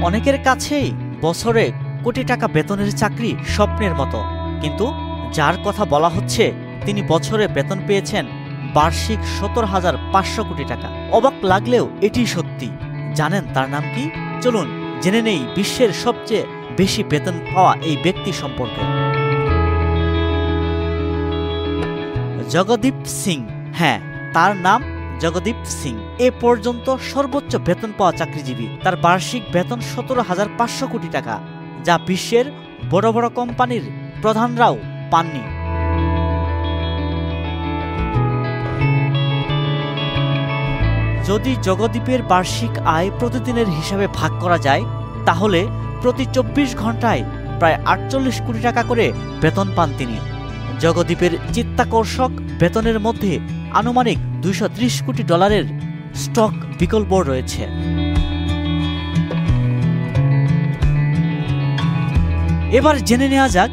অনেকের কাছেই বছরে কোটি টাকা বেতনের চাকরি স্বপ্নের মতো, কিন্তু যার কথা বলা হচ্ছে তিনি বছরে বেতন পেয়েছেন বার্ষিক 17,500 কোটি টাকা। অবাক লাগলেও এটি সত্যি। জানেন তার নাম কি? চলুন জেনে নেই বিশ্বের সবচেয়ে বেশি বেতন পাওয়া এই ব্যক্তি সম্পর্কে। জগদীপ সিং। হ্যাঁ, তার নাম জগদীপ সিং। এ পর্যন্ত সর্বোচ্চ বেতন পাওয়া চাকরিজীবী। তার বার্ষিক বেতন 17,500 কোটি টাকা, যা বিশ্বের বড় বড় কোম্পানির প্রধানরাও পাননি। যদি জগদীপের বার্ষিক আয় প্রতিদিনের হিসাবে ভাগ করা যায়, তাহলে প্রতি 24 ঘন্টায় প্রায় 48 কোটি টাকা করে বেতন পান তিনি। জগদীপের চিত্তাকর্ষক বেতনের মধ্যে আনুমানিক $230 কোটি স্টক বিকল্প রয়েছে। এবার জেনে নেওয়া যাক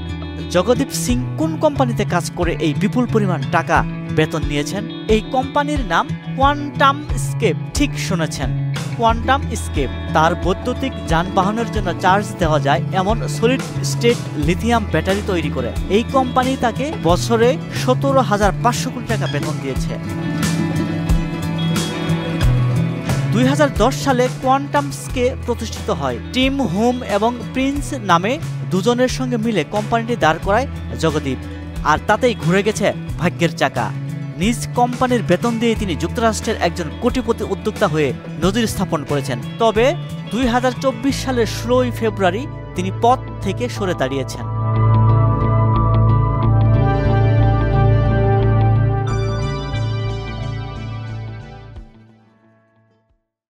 জগদীপ সিং কোন কোম্পানিতে কাজ করে এই বিপুল পরিমাণ টাকা বেতন নিয়েছেন। এই কোম্পানির নাম কোয়ান্টাম স্কেপ। ঠিক শুনেছেন, কোয়ান্টাম স্কেপ। তার বৈদ্যুতিক যানবাহনের জন্য চার্জ দেওয়া যায় এমন সলিড স্টেট লিথিয়াম ব্যাটারি তৈরি করে। এই কোম্পানি তাকে বছরে 17,500 কোটি টাকা বেতন দিয়েছে। 2010 সালে কোয়ান্টাম স্কে প্রতিষ্ঠিত হয়। টিম হুম এবং প্রিন্স নামে দুজনের সঙ্গে মিলে কোম্পানিটি দাঁড় করায় জগদীপ, আর তাতেই ঘুরে গেছে ভাগ্যের চাকা। নিজ কোম্পানির বেতন দিয়ে তিনি যুক্তরাষ্ট্রের একজন কোটিপতি উদ্যোক্তা হয়ে নজির স্থাপন করেছেন। তবে 2024 সালের 16 ফেব্রুয়ারি তিনি পদ থেকে সরে দাঁড়িয়েছেন।